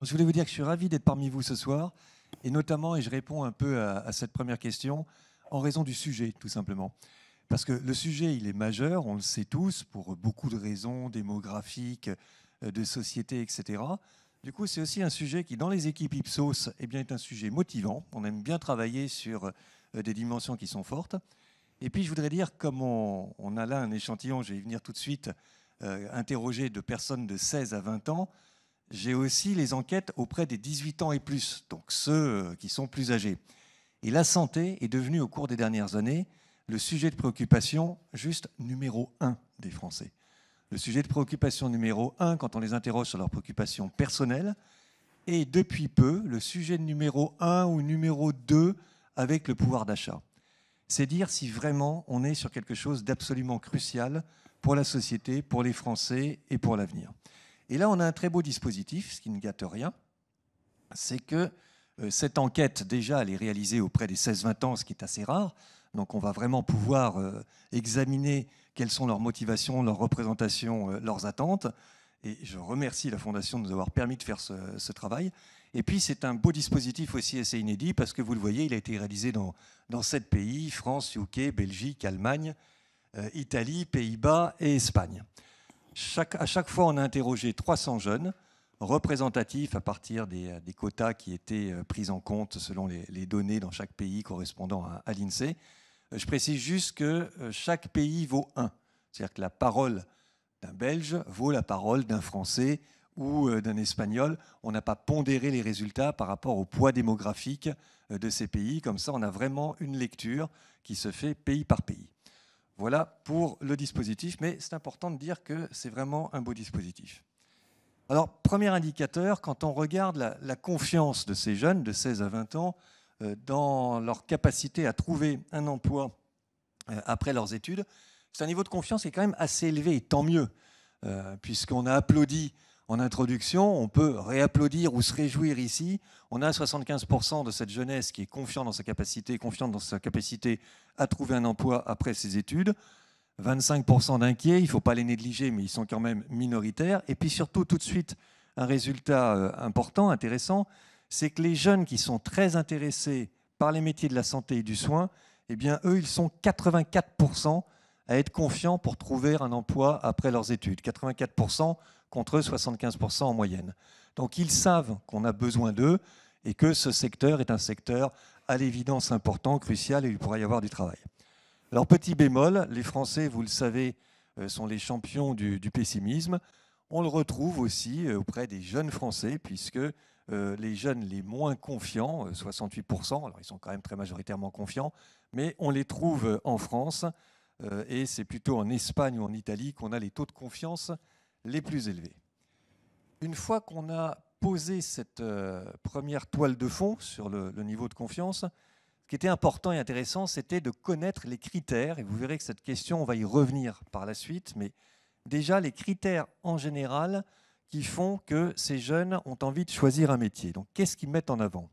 Je voulais vous dire que je suis ravi d'être parmi vous ce soir, et notamment, et je réponds un peu à cette première question, en raison du sujet, tout simplement. Parce que le sujet, il est majeur, on le sait tous, pour beaucoup de raisons démographiques, de société, etc. Du coup, c'est aussi un sujet qui, dans les équipes Ipsos, eh bien, est un sujet motivant. On aime bien travailler sur des dimensions qui sont fortes. Et puis, je voudrais dire, comme on a là un échantillon, je vais y venir tout de suite, interroger de personnes de 16 à 20 ans, j'ai aussi les enquêtes auprès des 18 ans et plus, donc ceux qui sont plus âgés. Et la santé est devenue au cours des dernières années le sujet de préoccupation juste numéro 1 des Français. Le sujet de préoccupation numéro 1 quand on les interroge sur leurs préoccupations personnelles, et depuis peu le sujet numéro 1 ou numéro 2 avec le pouvoir d'achat. C'est dire si vraiment on est sur quelque chose d'absolument crucial pour la société, pour les Français et pour l'avenir. Et là, on a un très beau dispositif, ce qui ne gâte rien, c'est que cette enquête, déjà, elle est réalisée auprès des 16-20 ans, ce qui est assez rare. Donc on va vraiment pouvoir examiner quelles sont leurs motivations, leurs représentations, leurs attentes. Et je remercie la Fondation de nous avoir permis de faire ce travail. Et puis c'est un beau dispositif aussi assez inédit parce que vous le voyez, il a été réalisé dans 7 pays, France, UK, Belgique, Allemagne, Italie, Pays-Bas et Espagne. À chaque fois, on a interrogé 300 jeunes représentatifs à partir des quotas qui étaient pris en compte selon les données dans chaque pays correspondant à l'INSEE. Je précise juste que chaque pays vaut 1. C'est-à-dire que la parole d'un Belge vaut la parole d'un Français ou d'un Espagnol. On n'a pas pondéré les résultats par rapport au poids démographique de ces pays. Comme ça, on a vraiment une lecture qui se fait pays par pays. Voilà pour le dispositif, mais c'est important de dire que c'est vraiment un beau dispositif. Alors, premier indicateur, quand on regarde la confiance de ces jeunes de 16 à 20 ans dans leur capacité à trouver un emploi après leurs études, c'est un niveau de confiance qui est quand même assez élevé, et tant mieux, puisqu'on a applaudi en introduction, on peut réapplaudir ou se réjouir ici. On a 75% de cette jeunesse qui est confiante dans sa capacité à trouver un emploi après ses études. 25% d'inquiets, il ne faut pas les négliger, mais ils sont quand même minoritaires. Et puis surtout, tout de suite, un résultat important, intéressant, c'est que les jeunes qui sont très intéressés par les métiers de la santé et du soin, eh bien, eux, ils sont 84% à être confiants pour trouver un emploi après leurs études. 84% contre 75% en moyenne. Donc ils savent qu'on a besoin d'eux et que ce secteur est un secteur à l'évidence important, crucial, et il pourrait y avoir du travail. Alors petit bémol, les Français, vous le savez, sont les champions du pessimisme. On le retrouve aussi auprès des jeunes Français, puisque les jeunes les moins confiants, 68%, alors ils sont quand même très majoritairement confiants, mais on les trouve en France, et c'est plutôt en Espagne ou en Italie qu'on a les taux de confiance les plus élevés. Une fois qu'on a posé cette première toile de fond sur le niveau de confiance, ce qui était important et intéressant, c'était de connaître les critères, et vous verrez que cette question, on va y revenir par la suite, mais déjà les critères en général qui font que ces jeunes ont envie de choisir un métier. Donc qu'est-ce qu'ils mettent en avant?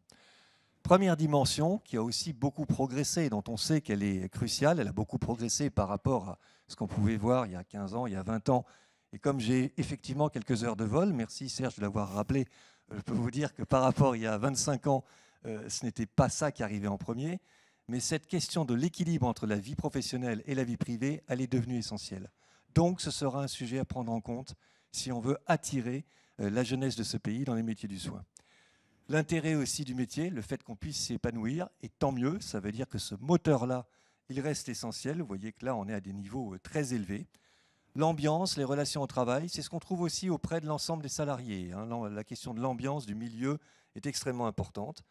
Première dimension qui a aussi beaucoup progressé, dont on sait qu'elle est cruciale, elle a beaucoup progressé par rapport à ce qu'on pouvait voir il y a 15 ans, il y a 20 ans. Et comme j'ai effectivement quelques heures de vol, merci Serge de l'avoir rappelé, je peux vous dire que par rapport à il y a 25 ans, ce n'était pas ça qui arrivait en premier. Mais cette question de l'équilibre entre la vie professionnelle et la vie privée, elle est devenue essentielle. Donc ce sera un sujet à prendre en compte si on veut attirer la jeunesse de ce pays dans les métiers du soin. L'intérêt aussi du métier, le fait qu'on puisse s'y épanouir, et tant mieux, ça veut dire que ce moteur-là, il reste essentiel. Vous voyez que là, on est à des niveaux très élevés. L'ambiance, les relations au travail, c'est ce qu'on trouve aussi auprès de l'ensemble des salariés. La question de l'ambiance, du milieu est extrêmement importante.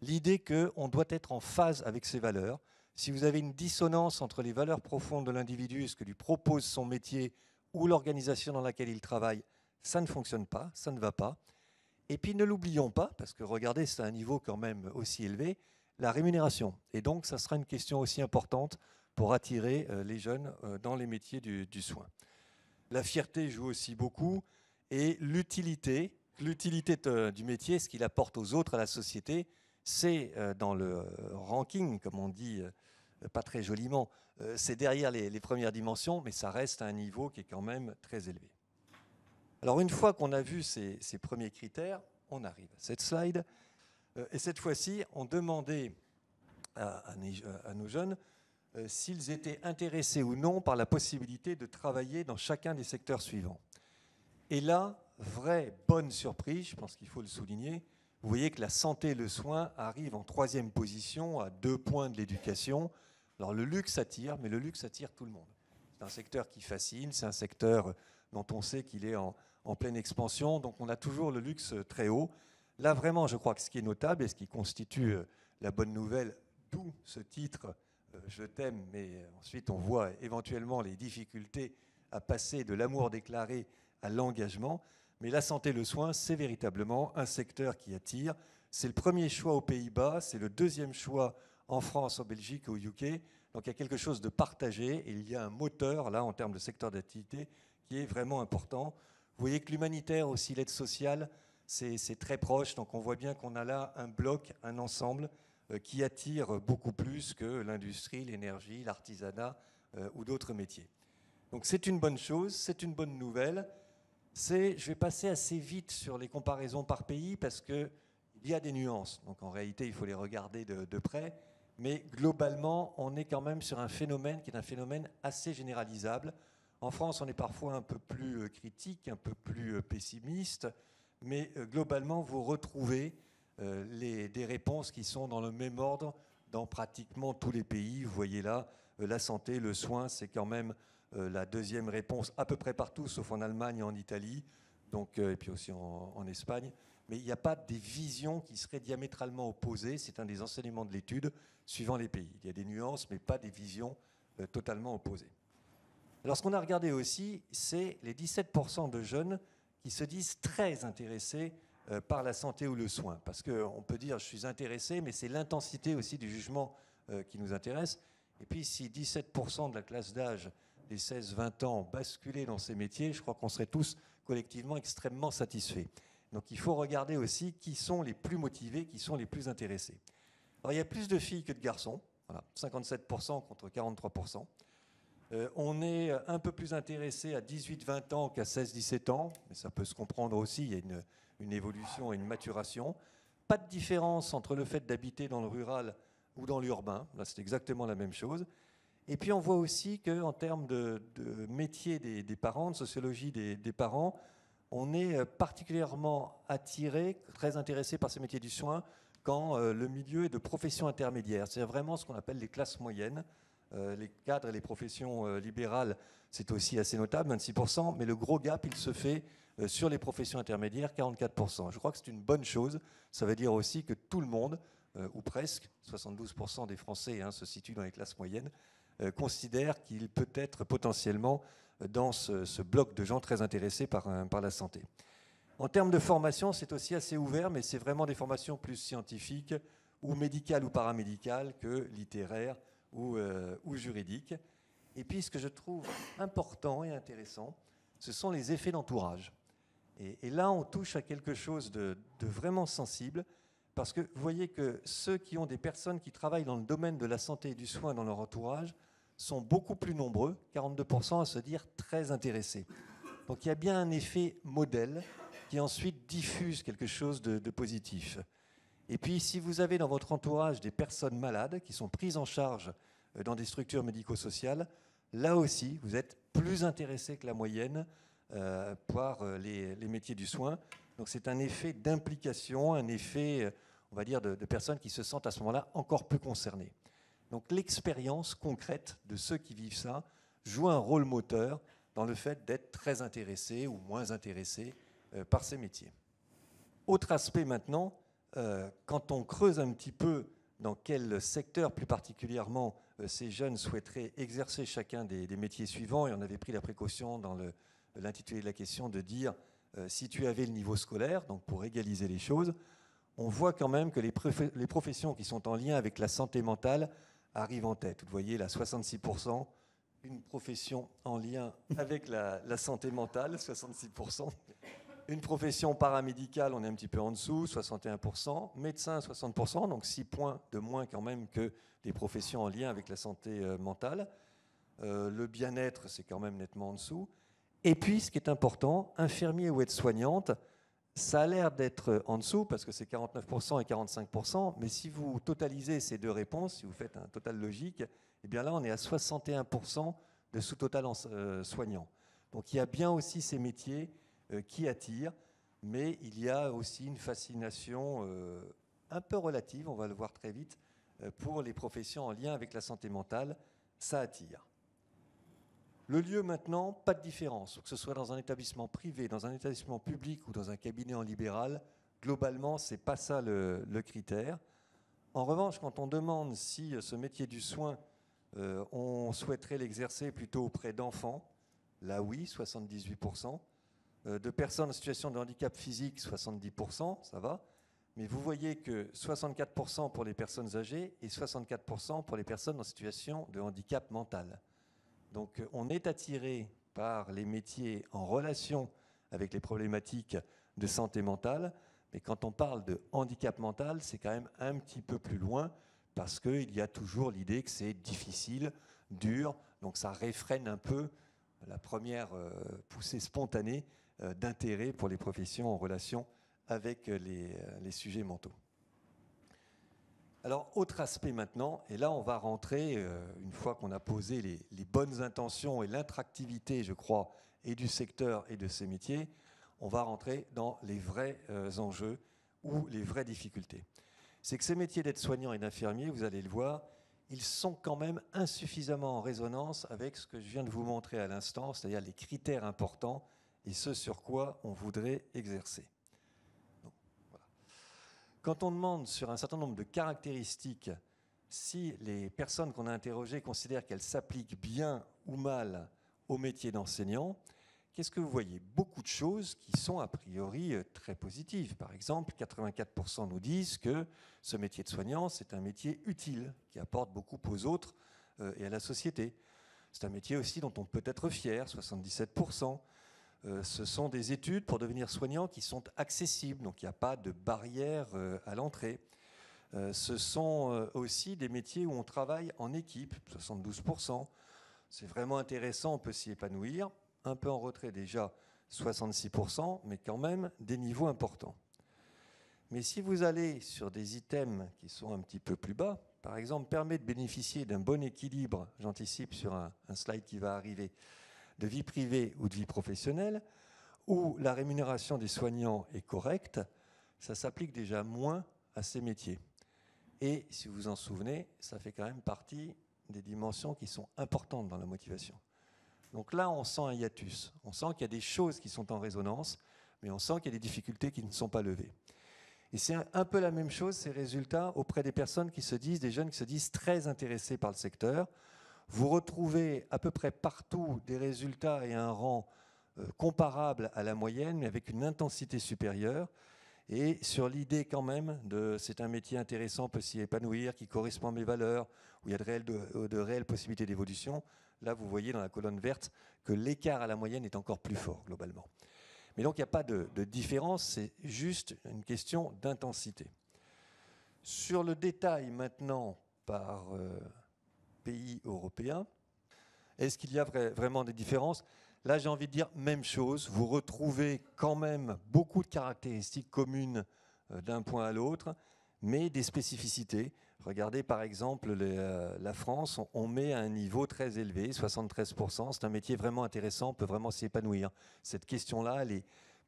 L'idée qu'on doit être en phase avec ses valeurs. Si vous avez une dissonance entre les valeurs profondes de l'individu et ce que lui propose son métier ou l'organisation dans laquelle il travaille, ça ne fonctionne pas, ça ne va pas. Et puis ne l'oublions pas, parce que regardez, c'est un niveau quand même aussi élevé, la rémunération. Et donc, ça sera une question aussi importante pour attirer les jeunes dans les métiers du soin. La fierté joue aussi beaucoup, et l'utilité du métier, ce qu'il apporte aux autres, à la société, c'est dans le ranking, comme on dit pas très joliment, c'est derrière les premières dimensions, mais ça reste à un niveau qui est quand même très élevé. Alors une fois qu'on a vu ces premiers critères, on arrive à cette slide. Et cette fois-ci, on demandait à nos jeunes s'ils étaient intéressés ou non par la possibilité de travailler dans chacun des secteurs suivants. Et là, vraie bonne surprise, je pense qu'il faut le souligner, vous voyez que la santé et le soin arrivent en 3e position, à 2 points de l'éducation. Alors le luxe attire, mais le luxe attire tout le monde. C'est un secteur qui fascine, c'est un secteur dont on sait qu'il est en pleine expansion, donc on a toujours le luxe très haut. Là, vraiment, je crois que ce qui est notable et ce qui constitue la bonne nouvelle, d'où ce titre « Je t'aime », mais ensuite on voit éventuellement les difficultés à passer de l'amour déclaré à l'engagement. Mais la santé et le soin, c'est véritablement un secteur qui attire. C'est le premier choix aux Pays-Bas, c'est le 2e choix en France, en Belgique, au UK. Donc il y a quelque chose de partagé et il y a un moteur, là, en termes de secteur d'activité, qui est vraiment important. Vous voyez que l'humanitaire, aussi l'aide sociale, c'est très proche. Donc on voit bien qu'on a là un bloc, un ensemble qui attire beaucoup plus que l'industrie, l'énergie, l'artisanat ou d'autres métiers. Donc c'est une bonne chose, c'est une bonne nouvelle. Je vais passer assez vite sur les comparaisons par pays parce qu'il y a des nuances. Donc en réalité, il faut les regarder de près. Mais globalement, on est quand même sur un phénomène qui est un phénomène assez généralisable. En France, on est parfois un peu plus critique, un peu plus pessimiste. Mais globalement, vous retrouvez des réponses qui sont dans le même ordre dans pratiquement tous les pays. Vous voyez là, la santé, le soin, c'est quand même la 2e réponse à peu près partout, sauf en Allemagne et en Italie, donc, et puis aussi en Espagne. Mais il n'y a pas des visions qui seraient diamétralement opposées. C'est un des enseignements de l'étude, suivant les pays. Il y a des nuances, mais pas des visions totalement opposées. Alors, ce qu'on a regardé aussi, c'est les 17% de jeunes qui se disent très intéressés par la santé ou le soin. Parce qu'on peut dire, je suis intéressé, mais c'est l'intensité aussi du jugement qui nous intéresse. Et puis, si 17% de la classe d'âge des 16-20 ans basculaient dans ces métiers, je crois qu'on serait tous collectivement extrêmement satisfaits. Donc il faut regarder aussi qui sont les plus motivés, qui sont les plus intéressés. Alors il y a plus de filles que de garçons, voilà, 57% contre 43%. On est un peu plus intéressé à 18-20 ans qu'à 16-17 ans, mais ça peut se comprendre aussi, il y a une évolution et une maturation. Pas de différence entre le fait d'habiter dans le rural ou dans l'urbain, là c'est exactement la même chose. Et puis on voit aussi qu'en termes de métier des parents, de sociologie des parents, on est particulièrement attiré, très intéressé par ces métiers du soin quand le milieu est de professions intermédiaires. C'est vraiment ce qu'on appelle les classes moyennes. Les cadres et les professions libérales, c'est aussi assez notable, 26%, mais le gros gap, il se fait sur les professions intermédiaires, 44%. Je crois que c'est une bonne chose. Ça veut dire aussi que tout le monde, ou presque, 72% des Français se situent dans les classes moyennes, considère qu'il peut être potentiellement dans ce bloc de gens très intéressés par la santé. En termes de formation, c'est aussi assez ouvert, mais c'est vraiment des formations plus scientifiques ou médicales ou paramédicales que littéraires ou juridiques. Et puis, ce que je trouve important et intéressant, ce sont les effets d'entourage. Et là, on touche à quelque chose de vraiment sensible, parce que vous voyez que ceux qui ont des personnes qui travaillent dans le domaine de la santé et du soin dans leur entourage sont beaucoup plus nombreux, 42%, à se dire très intéressés. Donc il y a bien un effet modèle qui ensuite diffuse quelque chose de positif. Et puis si vous avez dans votre entourage des personnes malades qui sont prises en charge dans des structures médico-sociales, là aussi vous êtes plus intéressés que la moyenne par les métiers du soin. Donc c'est un effet d'implication, un effet, on va dire, de personnes qui se sentent à ce moment-là encore plus concernées. Donc l'expérience concrète de ceux qui vivent ça joue un rôle moteur dans le fait d'être très intéressés ou moins intéressés par ces métiers. Autre aspect maintenant, quand on creuse un petit peu dans quel secteur plus particulièrement ces jeunes souhaiteraient exercer chacun des métiers suivants, et on avait pris la précaution dans l'intitulé de la question de dire si tu avais le niveau scolaire, donc pour égaliser les choses, on voit quand même que les professions qui sont en lien avec la santé mentale arrivent en tête. Vous voyez, là, 66%, une profession en lien avec la santé mentale, 66%. Une profession paramédicale, on est un petit peu en dessous, 61%. Médecin, 60%, donc 6 points de moins quand même que des professions en lien avec la santé mentale. Le bien-être, c'est quand même nettement en dessous. Et puis, ce qui est important, infirmier ou aide-soignante, Ça a l'air d'être en dessous parce que c'est 49% et 45%, mais si vous totalisez ces deux réponses, si vous faites un total logique, eh bien là on est à 61% de sous-total soignants. Donc il y a bien aussi ces métiers qui attirent, mais il y a aussi une fascination un peu relative, on va le voir très vite, pour les professions en lien avec la santé mentale, ça attire. Le lieu maintenant, pas de différence, que ce soit dans un établissement privé, dans un établissement public ou dans un cabinet en libéral, globalement, ce n'est pas ça le critère. En revanche, quand on demande si ce métier du soin, on souhaiterait l'exercer plutôt auprès d'enfants, là oui, 78%, de personnes en situation de handicap physique, 70%, ça va, mais vous voyez que 64% pour les personnes âgées et 64% pour les personnes en situation de handicap mental. Donc on est attiré par les métiers en relation avec les problématiques de santé mentale, mais quand on parle de handicap mental, c'est quand même un petit peu plus loin, parce qu'il y a toujours l'idée que c'est difficile, dur, donc ça réfrène un peu la première poussée spontanée d'intérêt pour les professions en relation avec les sujets mentaux. Alors, autre aspect maintenant, et là on va rentrer, une fois qu'on a posé les bonnes intentions et l'attractivité, je crois, et du secteur et de ces métiers, on va rentrer dans les vrais enjeux ou les vraies difficultés. C'est que ces métiers d'aide-soignant et d'infirmier, vous allez le voir, ils sont quand même insuffisamment en résonance avec ce que je viens de vous montrer à l'instant, c'est-à-dire les critères importants et ce sur quoi on voudrait exercer. Quand on demande sur un certain nombre de caractéristiques si les personnes qu'on a interrogées considèrent qu'elles s'appliquent bien ou mal au métier d'enseignant, qu'est-ce que vous voyez? Beaucoup de choses qui sont a priori très positives. Par exemple, 84% nous disent que ce métier de soignant, c'est un métier utile, qui apporte beaucoup aux autres et à la société. C'est un métier aussi dont on peut être fier, 77%. Ce sont des études pour devenir soignant qui sont accessibles, donc il n'y a pas de barrière à l'entrée. Ce sont aussi des métiers où on travaille en équipe, 72%. C'est vraiment intéressant, on peut s'y épanouir. Un peu en retrait déjà, 66%, mais quand même des niveaux importants. Mais si vous allez sur des items qui sont un petit peu plus bas, par exemple, permet de bénéficier d'un bon équilibre, j'anticipe sur un slide qui va arriver, de vie privée ou de vie professionnelle, où la rémunération des soignants est correcte, ça s'applique déjà moins à ces métiers. Et si vous vous en souvenez, ça fait quand même partie des dimensions qui sont importantes dans la motivation. Donc là, on sent un hiatus. On sent qu'il y a des choses qui sont en résonance, mais on sent qu'il y a des difficultés qui ne sont pas levées. Et c'est un peu la même chose, ces résultats, auprès des personnes qui se disent, des jeunes qui se disent très intéressés par le secteur. Vous retrouvez à peu près partout des résultats et un rang comparable à la moyenne, mais avec une intensité supérieure. Et sur l'idée quand même de c'est un métier intéressant, on peut s'y épanouir, qui correspond à mes valeurs, où il y a de réelles possibilités d'évolution, là vous voyez dans la colonne verte que l'écart à la moyenne est encore plus fort globalement. Mais donc il n'y a pas de différence, c'est juste une question d'intensité. Sur le détail maintenant par pays européens, est-ce qu'il y a vraiment des différences? Là, j'ai envie de dire même chose. Vous retrouvez quand même beaucoup de caractéristiques communes d'un point à l'autre, mais des spécificités. Regardez par exemple la France, on met à un niveau très élevé, 73%. C'est un métier vraiment intéressant, on peut vraiment s'y épanouir. Cette question-là, elle est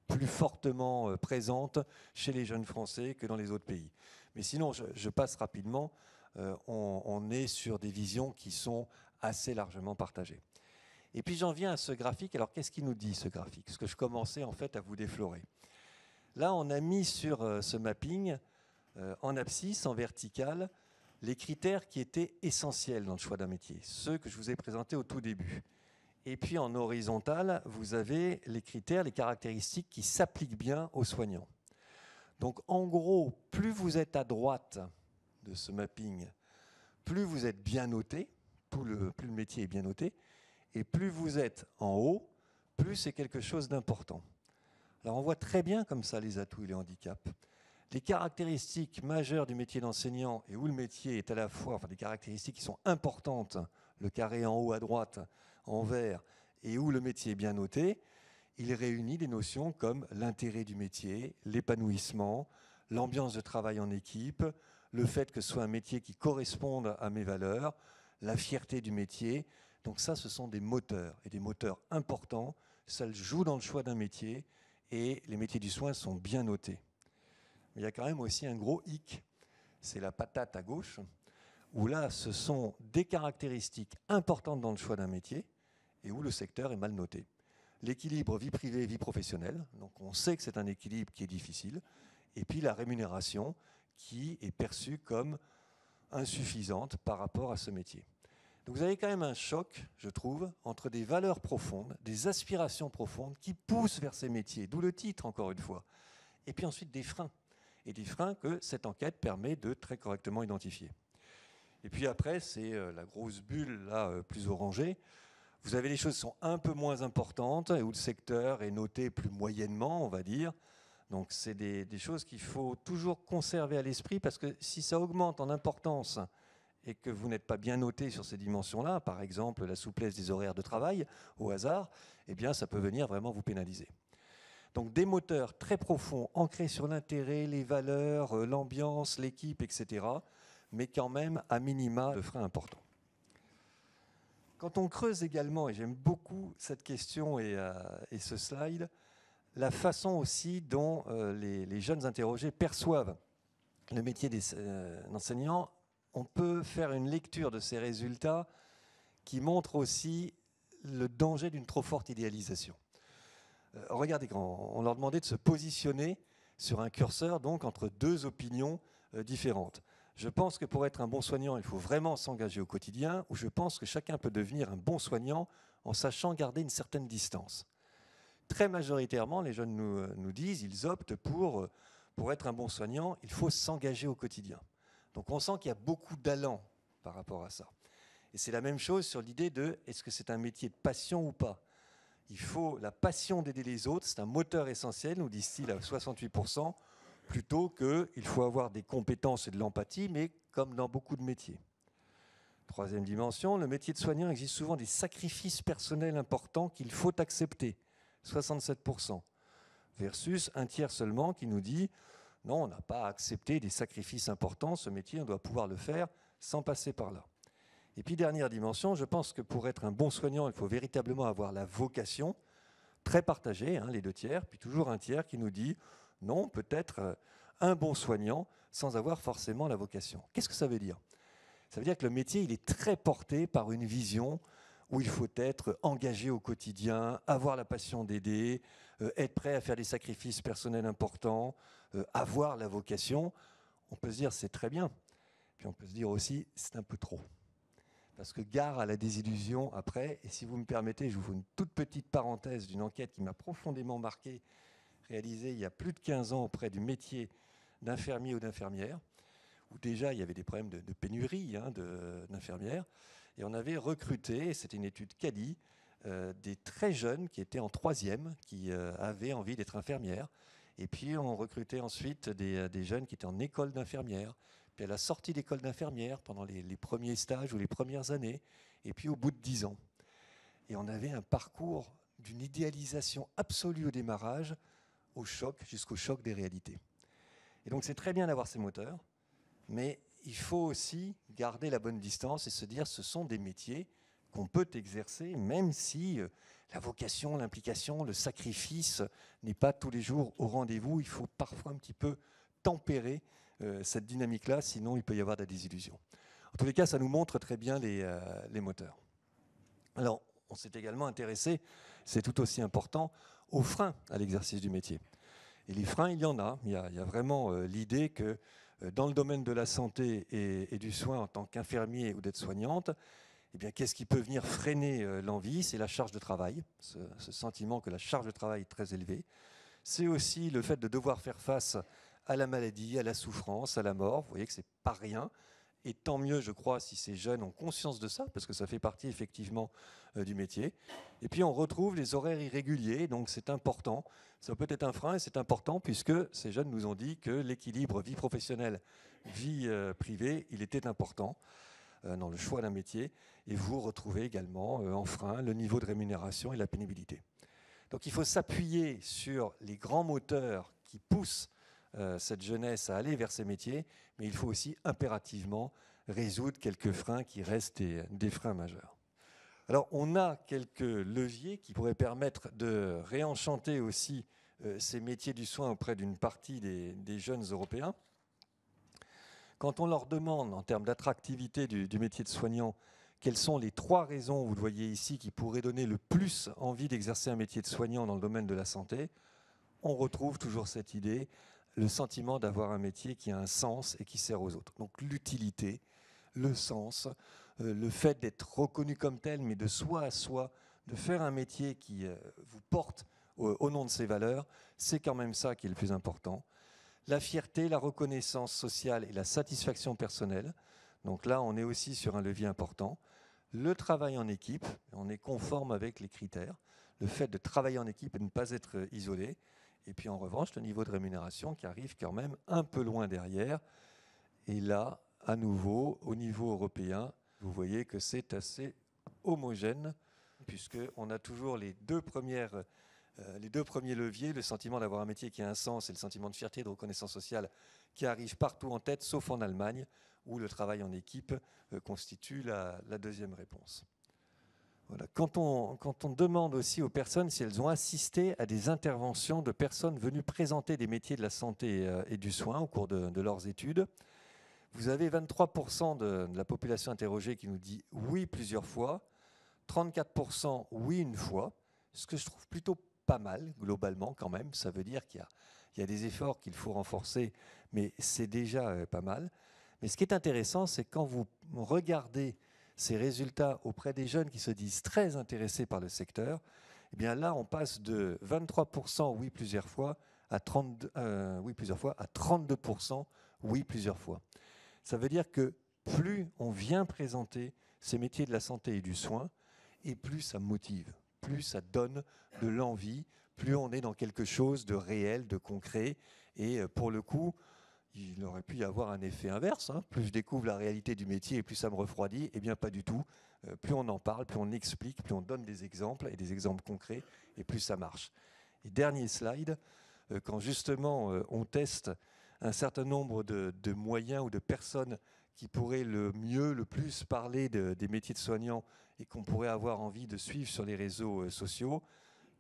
plus fortement présente chez les jeunes Français que dans les autres pays. Mais sinon, je passe rapidement. On est sur des visions qui sont assez largement partagées. Et puis j'en viens à ce graphique. Alors qu'est-ce qu'il nous dit ce graphique? Ce que je commençais en fait à vous déflorer. Là, on a mis sur ce mapping, en abscisse, en vertical, les critères qui étaient essentiels dans le choix d'un métier, ceux que je vous ai présentés au tout début. Et puis en horizontal, vous avez les critères, les caractéristiques qui s'appliquent bien aux soignants. Donc en gros, plus vous êtes à droite de ce mapping, plus vous êtes bien noté, plus le métier est bien noté, et plus vous êtes en haut, plus c'est quelque chose d'important. Alors on voit très bien comme ça les atouts et les handicaps. Les caractéristiques majeures du métier d'enseignant et où le métier est à la fois, enfin des caractéristiques qui sont importantes, le carré en haut à droite, en vert, et où le métier est bien noté. il réunit des notions comme l'intérêt du métier, l'épanouissement, l'ambiance de travail en équipe, le fait que ce soit un métier qui corresponde à mes valeurs, la fierté du métier. Donc ça, ce sont des moteurs, et des moteurs importants. Ça joue dans le choix d'un métier, et les métiers du soin sont bien notés. Mais il y a quand même aussi un gros hic, c'est la patate à gauche, où là, ce sont des caractéristiques importantes dans le choix d'un métier, et où le secteur est mal noté. L'équilibre vie privée, vie professionnelle, donc on sait que c'est un équilibre qui est difficile, et puis la rémunération qui est perçue comme insuffisante par rapport à ce métier. Donc vous avez quand même un choc, je trouve, entre des valeurs profondes, des aspirations profondes qui poussent vers ces métiers, d'où le titre encore une fois, et puis ensuite des freins, et des freins que cette enquête permet de très correctement identifier. Et puis après, c'est la grosse bulle là, plus orangée. Vous avez les choses qui sont un peu moins importantes et où le secteur est noté plus moyennement, on va dire. Donc c'est des choses qu'il faut toujours conserver à l'esprit parce que si ça augmente en importance et que vous n'êtes pas bien noté sur ces dimensions-là, par exemple la souplesse des horaires de travail au hasard, eh bien ça peut venir vraiment vous pénaliser. Donc des moteurs très profonds, ancrés sur l'intérêt, les valeurs, l'ambiance, l'équipe, etc., mais quand même à minima de freins importants. Quand on creuse également, et j'aime beaucoup cette question et ce slide, la façon aussi dont les jeunes interrogés perçoivent le métier d'enseignant, on peut faire une lecture de ces résultats qui montre aussi le danger d'une trop forte idéalisation. Regardez, quand on leur demandait de se positionner sur un curseur donc entre deux opinions différentes. Je pense que pour être un bon soignant, il faut vraiment s'engager au quotidien, ou je pense que chacun peut devenir un bon soignant en sachant garder une certaine distance. Très majoritairement, les jeunes nous disent, ils optent pour être un bon soignant, il faut s'engager au quotidien. Donc on sent qu'il y a beaucoup d'allant par rapport à ça. Et c'est la même chose sur l'idée de, est-ce que c'est un métier de passion ou pas ? Il faut la passion d'aider les autres, c'est un moteur essentiel, nous disent-ils à 68%, plutôt qu'il faut avoir des compétences et de l'empathie, mais comme dans beaucoup de métiers. Troisième dimension, le métier de soignant exige souvent des sacrifices personnels importants qu'il faut accepter, 67%, versus un tiers seulement qui nous dit non, on n'a pas à accepter des sacrifices importants, ce métier, on doit pouvoir le faire sans passer par là. Et puis dernière dimension, je pense que pour être un bon soignant, il faut véritablement avoir la vocation, très partagée, hein, les deux tiers, puis toujours un tiers qui nous dit non, peut-être un bon soignant sans avoir forcément la vocation. Qu'est-ce que ça veut dire ? Ça veut dire que le métier, il est très porté par une vision où il faut être engagé au quotidien, avoir la passion d'aider, être prêt à faire des sacrifices personnels importants, avoir la vocation. On peut se dire c'est très bien, puis on peut se dire aussi c'est un peu trop. Parce que gare à la désillusion après, et si vous me permettez, je vous fais une toute petite parenthèse d'une enquête qui m'a profondément marqué, réalisée il y a plus de 15 ans auprès du métier d'infirmier ou d'infirmière, où déjà il y avait des problèmes de pénurie d'infirmières, et on avait recruté, c'était une étude CADI, des très jeunes qui étaient en troisième, qui avaient envie d'être infirmières, et puis on recrutait ensuite des jeunes qui étaient en école d'infirmière, puis à la sortie d'école d'infirmière, pendant les premiers stages ou les premières années, et puis au bout de 10 ans. Et on avait un parcours d'une idéalisation absolue au démarrage, au choc, jusqu'au choc des réalités. Et donc c'est très bien d'avoir ces moteurs, mais il faut aussi garder la bonne distance et se dire ce sont des métiers qu'on peut exercer, même si la vocation, l'implication, le sacrifice n'est pas tous les jours au rendez-vous. Il faut parfois un petit peu tempérer cette dynamique-là, sinon il peut y avoir de la désillusion. En tous les cas, ça nous montre très bien les moteurs. Alors, on s'est également intéressé, c'est tout aussi important, aux freins à l'exercice du métier. Et les freins, il y en a. Il y a vraiment l'idée que dans le domaine de la santé et du soin en tant qu'infirmier ou d'aide-soignante, eh bien, qu'est-ce qui peut venir freiner l'envie ? C'est la charge de travail, ce sentiment que la charge de travail est très élevée. C'est aussi le fait de devoir faire face à la maladie, à la souffrance, à la mort. Vous voyez que ce n'est pas rien. Et tant mieux, je crois, si ces jeunes ont conscience de ça, parce que ça fait partie effectivement du métier. Et puis on retrouve les horaires irréguliers, donc c'est important. Ça peut être un frein et c'est important puisque ces jeunes nous ont dit que l'équilibre vie professionnelle, vie privée, il était important dans le choix d'un métier. Et vous retrouvez également en frein le niveau de rémunération et la pénibilité. Donc il faut s'appuyer sur les grands moteurs qui poussent cette jeunesse à aller vers ces métiers, mais il faut aussi impérativement résoudre quelques freins qui restent des freins majeurs. Alors on a quelques leviers qui pourraient permettre de réenchanter aussi ces métiers du soin auprès d'une partie des jeunes Européens. Quand on leur demande, en termes d'attractivité du métier de soignant, quelles sont les 3 raisons, vous le voyez ici, qui pourraient donner le plus envie d'exercer un métier de soignant dans le domaine de la santé, on retrouve toujours cette idée, le sentiment d'avoir un métier qui a un sens et qui sert aux autres. Donc l'utilité, le sens, le fait d'être reconnu comme tel, mais de soi à soi, de faire un métier qui vous porte au nom de ses valeurs, c'est quand même ça qui est le plus important. La fierté, la reconnaissance sociale et la satisfaction personnelle. Donc là, on est aussi sur un levier important. Le travail en équipe, on est conforme avec les critères. Le fait de travailler en équipe et de ne pas être isolé. Et puis en revanche, le niveau de rémunération qui arrive quand même un peu loin derrière. Et là, à nouveau, au niveau européen, vous voyez que c'est assez homogène, puisqu'on a toujours les deux premiers leviers, le sentiment d'avoir un métier qui a un sens et le sentiment de fierté et de reconnaissance sociale qui arrivent partout en tête, sauf en Allemagne, où le travail en équipe constitue la deuxième réponse. Voilà. Quand on demande aussi aux personnes si elles ont assisté à des interventions de personnes venues présenter des métiers de la santé et du soin au cours de leurs études, vous avez 23% de la population interrogée qui nous dit oui plusieurs fois, 34% oui une fois, ce que je trouve plutôt pas mal globalement quand même. Ça veut dire qu'il y a des efforts qu'il faut renforcer, mais c'est déjà pas mal. Mais ce qui est intéressant, c'est quand vous regardez ces résultats auprès des jeunes qui se disent très intéressés par le secteur, eh bien là, on passe de 23% oui plusieurs fois à 32% oui plusieurs fois. Ça veut dire que plus on vient présenter ces métiers de la santé et du soin, et plus ça motive, plus ça donne de l'envie, plus on est dans quelque chose de réel, de concret. Et pour le coup, il aurait pu y avoir un effet inverse. Plus je découvre la réalité du métier et plus ça me refroidit. Eh bien, pas du tout. Plus on en parle, plus on explique, plus on donne des exemples et des exemples concrets, et plus ça marche. Et dernier slide, quand justement on teste un certain nombre de moyens ou de personnes qui pourraient le mieux, le plus parler des métiers de soignants et qu'on pourrait avoir envie de suivre sur les réseaux sociaux,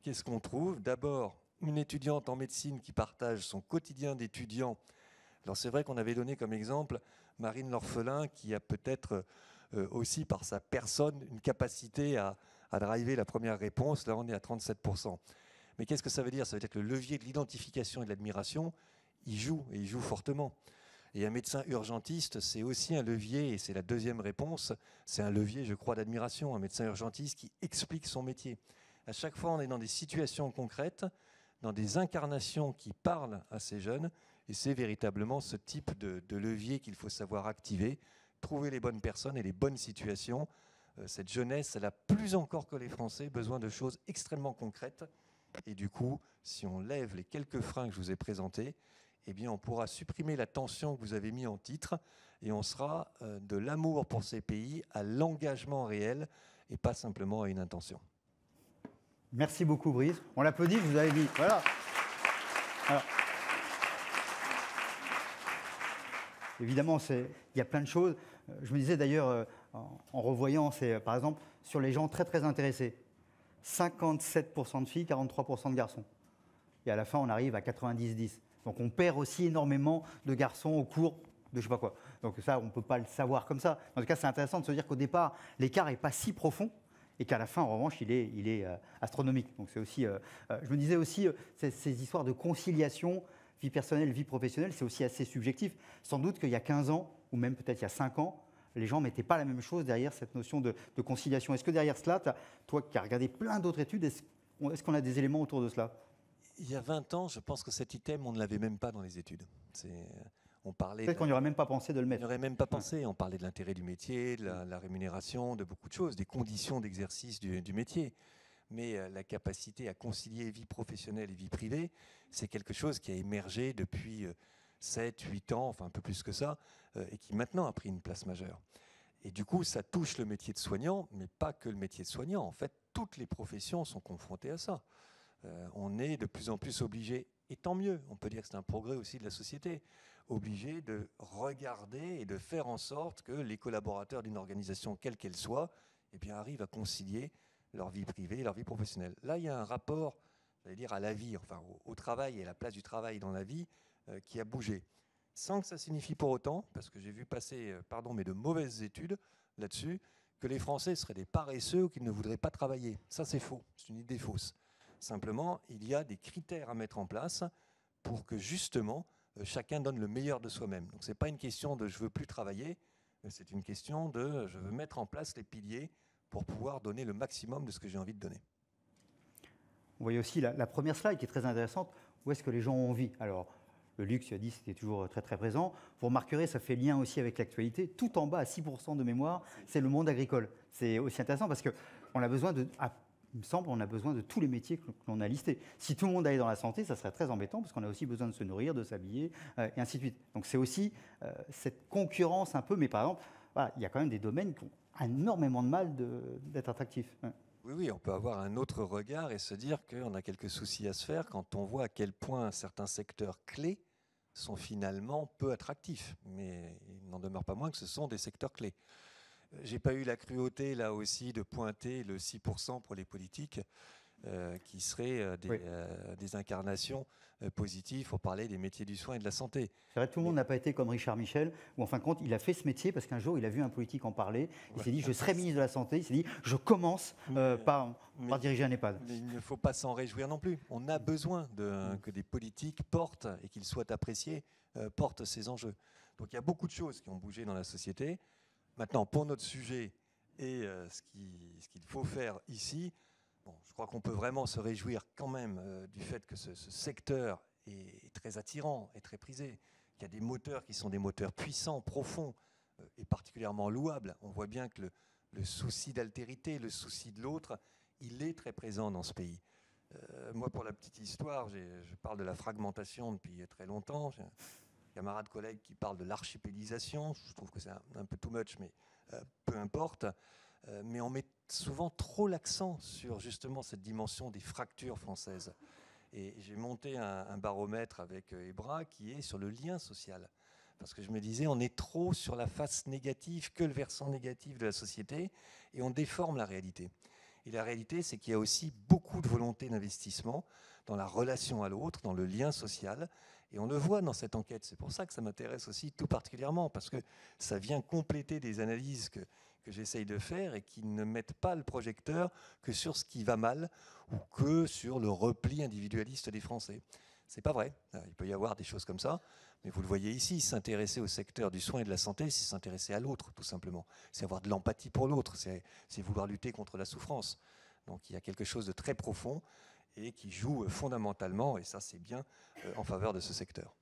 qu'est-ce qu'on trouve? D'abord, une étudiante en médecine qui partage son quotidien d'étudiant. Alors c'est vrai qu'on avait donné comme exemple Marine L'Orphelin, qui a peut-être aussi par sa personne une capacité à driver la première réponse. Là on est à 37%. Mais qu'est-ce que ça veut dire? Ça veut dire que le levier de l'identification et de l'admiration, il joue, et il joue fortement. Et un médecin urgentiste, c'est aussi un levier, et c'est la deuxième réponse, c'est un levier, je crois, d'admiration. Un médecin urgentiste qui explique son métier. À chaque fois, on est dans des situations concrètes, dans des incarnations qui parlent à ces jeunes, et c'est véritablement ce type de levier qu'il faut savoir activer, trouver les bonnes personnes et les bonnes situations. Cette jeunesse, elle a plus encore que les Français besoin de choses extrêmement concrètes. Et du coup, si on lève les quelques freins que je vous ai présentés, eh bien, on pourra supprimer la tension que vous avez mis en titre et on sera de l'amour pour ces pays à l'engagement réel et pas simplement à une intention. Merci beaucoup, Brice. On l'applaudit, vous avez dit. Voilà. Alors, évidemment, il y a plein de choses. Je me disais d'ailleurs, en revoyant, c'est par exemple sur les gens très très intéressés. 57% de filles, 43% de garçons. Et à la fin, on arrive à 90-10. Donc on perd aussi énormément de garçons au cours de je ne sais pas quoi. Donc ça, on ne peut pas le savoir comme ça. En tout cas, c'est intéressant de se dire qu'au départ, l'écart n'est pas si profond et qu'à la fin, en revanche, il est astronomique. Donc c'est aussi, je me disais aussi, ces histoires de conciliation, vie personnelle, vie professionnelle, c'est aussi assez subjectif. Sans doute qu'il y a 15 ans, ou même peut-être il y a 5 ans, les gens ne mettaient pas la même chose derrière cette notion de conciliation. Est-ce que derrière cela, toi qui as regardé plein d'autres études, est-ce qu'on a des éléments autour de cela? Il y a 20 ans, je pense que cet item, on ne l'avait même pas dans les études. Peut-être qu'on n'y aurait même pas pensé de le mettre. On n'y aurait même pas pensé. On parlait de l'intérêt du métier, de la rémunération, de beaucoup de choses, des conditions d'exercice du métier. Mais la capacité à concilier vie professionnelle et vie privée, c'est quelque chose qui a émergé depuis 7, 8 ans, enfin un peu plus que ça, et qui maintenant a pris une place majeure. Et du coup, ça touche le métier de soignant, mais pas que le métier de soignant. En fait, toutes les professions sont confrontées à ça. On est de plus en plus obligé, et tant mieux, on peut dire que c'est un progrès aussi de la société, obligé de regarder et de faire en sorte que les collaborateurs d'une organisation, quelle qu'elle soit, eh bien, arrivent à concilier leur vie privée et leur vie professionnelle. Là, il y a un rapport, j'allais dire, à la vie, enfin au travail et à la place du travail dans la vie qui a bougé. Sans que ça signifie pour autant, parce que j'ai vu passer, pardon, mais de mauvaises études là-dessus, que les Français seraient des paresseux ou qu'ils ne voudraient pas travailler. Ça, c'est faux, c'est une idée fausse. Simplement, il y a des critères à mettre en place pour que justement chacun donne le meilleur de soi-même. Donc ce n'est pas une question de je ne veux plus travailler, c'est une question de je veux mettre en place les piliers pour pouvoir donner le maximum de ce que j'ai envie de donner. Vous voyez aussi la première slide qui est très intéressante, où est-ce que les gens ont envie. Alors, le luxe, tu as dit, c'était toujours très très présent. Vous remarquerez, ça fait lien aussi avec l'actualité. Tout en bas, à 6% de mémoire, c'est le monde agricole. C'est aussi intéressant parce qu'on a besoin de... il me semble, on a besoin de tous les métiers que l'on a listés. Si tout le monde allait dans la santé, ça serait très embêtant parce qu'on a aussi besoin de se nourrir, de s'habiller, et ainsi de suite. Donc c'est aussi cette concurrence un peu, mais par exemple, voilà, il y a quand même des domaines qui ont énormément de mal d'être attractifs. Ouais. Oui, on peut avoir un autre regard et se dire qu'on a quelques soucis à se faire quand on voit à quel point certains secteurs clés sont finalement peu attractifs. Mais il n'en demeure pas moins que ce sont des secteurs clés. J'ai pas eu la cruauté, là aussi, de pointer le 6% pour les politiques, qui seraient des incarnations positives pour parler des métiers du soin et de la santé. C'est vrai, tout le monde n'a pas été comme Richard Michel, où en fin de compte, il a fait ce métier parce qu'un jour, il a vu un politique en parler. Il s'est dit, je serai ministre de la Santé. Il s'est dit, je commence par diriger un EHPAD. Mais il ne faut pas s'en réjouir non plus. On a besoin que des politiques portent, et qu'ils soient appréciés, portent ces enjeux. Donc il y a beaucoup de choses qui ont bougé dans la société. Maintenant, pour notre sujet et ce qu'il faut faire ici, bon, je crois qu'on peut vraiment se réjouir quand même du fait que ce secteur est très attirant et très prisé. Il y a des moteurs qui sont des moteurs puissants, profonds et particulièrement louables. On voit bien que le souci d'altérité, le souci de l'autre, il est très présent dans ce pays. Moi, pour la petite histoire, je parle de la fragmentation depuis très longtemps. J'ai un camarade collègue qui parle de l'archipélisation. Je trouve que c'est un peu too much, mais peu importe. Mais on met souvent trop l'accent sur justement cette dimension des fractures françaises. Et j'ai monté un baromètre avec Ebra qui est sur le lien social. Parce que je me disais, on est trop sur la face négative, que le versant négatif de la société, et on déforme la réalité. Et la réalité, c'est qu'il y a aussi beaucoup de volonté d'investissement dans la relation à l'autre, dans le lien social. Et on le voit dans cette enquête. C'est pour ça que ça m'intéresse aussi tout particulièrement, parce que ça vient compléter des analyses que j'essaye de faire et qui ne mettent pas le projecteur que sur ce qui va mal ou que sur le repli individualiste des Français. C'est pas vrai. Il peut y avoir des choses comme ça, mais vous le voyez ici, s'intéresser au secteur du soin et de la santé, c'est s'intéresser à l'autre, tout simplement. C'est avoir de l'empathie pour l'autre, c'est vouloir lutter contre la souffrance. Donc il y a quelque chose de très profond et qui joue fondamentalement, et ça c'est bien, en faveur de ce secteur.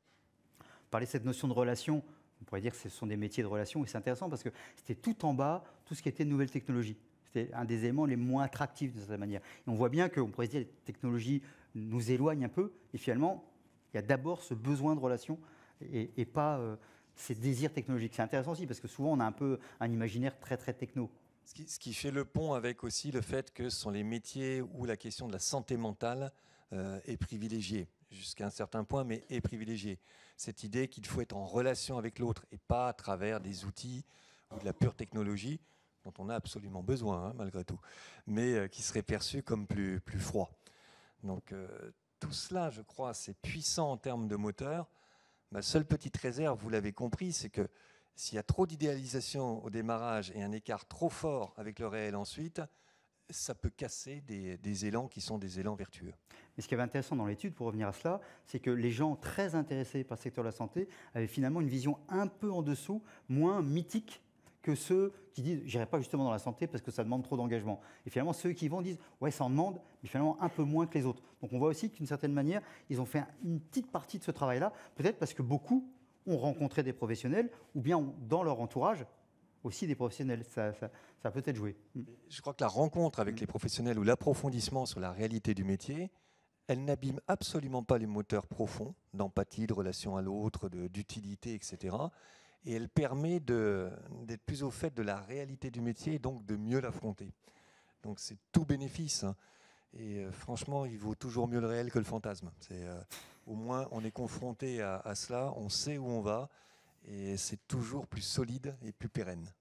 Parler de cette notion de relation, on pourrait dire que ce sont des métiers de relation, et c'est intéressant parce que c'était tout en bas, tout ce qui était nouvelles technologies. C'était un des éléments les moins attractifs de cette manière. Et on voit bien qu'on pourrait se dire que les technologies nous éloignent un peu, et finalement, il y a d'abord ce besoin de relation et pas ces désirs technologiques. C'est intéressant aussi parce que souvent on a un peu un imaginaire très très techno. Ce qui fait le pont avec aussi le fait que ce sont les métiers où la question de la santé mentale est privilégiée, jusqu'à un certain point, mais est privilégiée. Cette idée qu'il faut être en relation avec l'autre et pas à travers des outils ou de la pure technologie, dont on a absolument besoin, hein, malgré tout, mais qui serait perçu comme plus froid. Donc tout cela, je crois, c'est puissant en termes de moteur. Ma seule petite réserve, vous l'avez compris, c'est que s'il y a trop d'idéalisation au démarrage et un écart trop fort avec le réel ensuite, ça peut casser des élans qui sont des élans vertueux. Mais ce qui est intéressant dans l'étude, pour revenir à cela, c'est que les gens très intéressés par le secteur de la santé avaient finalement une vision un peu en dessous, moins mythique que ceux qui disent « j'irai pas justement dans la santé parce que ça demande trop d'engagement ». Et finalement, ceux qui vont disent « ouais, ça en demande, mais finalement un peu moins que les autres ». Donc on voit aussi qu'une certaine manière, ils ont fait une petite partie de ce travail-là, peut-être parce que beaucoup ont rencontré des professionnels ou bien ont, dans leur entourage aussi des professionnels. Ça a peut-être joué. Je crois que la rencontre avec les professionnels ou l'approfondissement sur la réalité du métier, elle n'abîme absolument pas les moteurs profonds d'empathie, de relation à l'autre, d'utilité, etc. Et elle permet d'être plus au fait de la réalité du métier et donc de mieux l'affronter. Donc c'est tout bénéfice. Hein. Et franchement, il vaut toujours mieux le réel que le fantasme. Au moins, on est confronté à cela, on sait où on va, et c'est toujours plus solide et plus pérenne.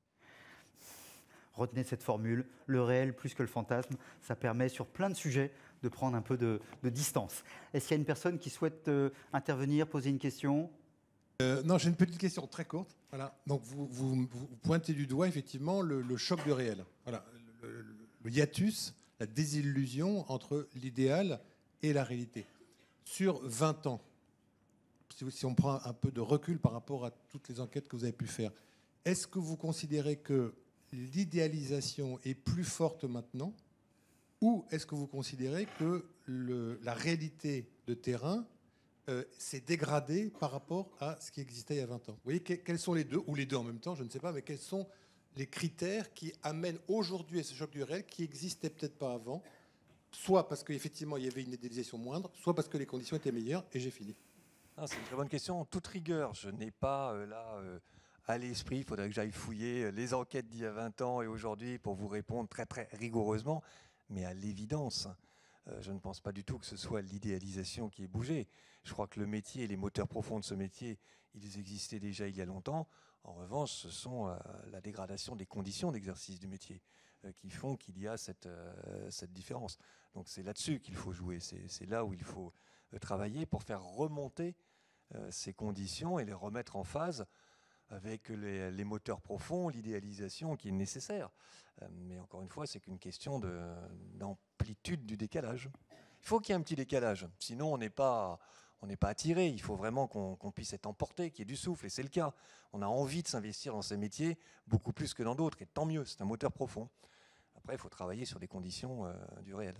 Retenez cette formule, le réel plus que le fantasme, ça permet sur plein de sujets de prendre un peu de distance. Est-ce qu'il y a une personne qui souhaite intervenir, poser une question ? Non, j'ai une petite question très courte. Voilà. Donc vous pointez du doigt effectivement le choc du réel. Voilà. Le hiatus, la désillusion entre l'idéal et la réalité. Sur 20 ans, si on prend un peu de recul par rapport à toutes les enquêtes que vous avez pu faire, est-ce que vous considérez que l'idéalisation est plus forte maintenant, ou est-ce que vous considérez que la réalité de terrain s'est dégradée par rapport à ce qui existait il y a 20 ans? Vous voyez, quels sont les deux, ou les deux en même temps, je ne sais pas, mais quels sont les critères qui amènent aujourd'hui à ce choc du réel qui n'existait peut-être pas avant, soit parce qu'effectivement il y avait une idéalisation moindre, soit parce que les conditions étaient meilleures, et j'ai fini. C'est une très bonne question. En toute rigueur, je n'ai pas à l'esprit, il faudrait que j'aille fouiller les enquêtes d'il y a 20 ans et aujourd'hui pour vous répondre très très rigoureusement, mais à l'évidence, je ne pense pas du tout que ce soit l'idéalisation qui ait bougé. Je crois que le métier, les moteurs profonds de ce métier, ils existaient déjà il y a longtemps. En revanche, ce sont la dégradation des conditions d'exercice du métier qui font qu'il y a cette différence. Donc c'est là-dessus qu'il faut jouer, c'est là où il faut travailler pour faire remonter ces conditions et les remettre en phase avec les moteurs profonds, l'idéalisation qui est nécessaire. Mais encore une fois, c'est qu'une question d'amplitude du décalage. Il faut qu'il y ait un petit décalage, sinon on n'est pas attiré. Il faut vraiment qu'on puisse être emporté, qu'il y ait du souffle, et c'est le cas. On a envie de s'investir dans ces métiers beaucoup plus que dans d'autres, et tant mieux, c'est un moteur profond. Après, il faut travailler sur les conditions du réel.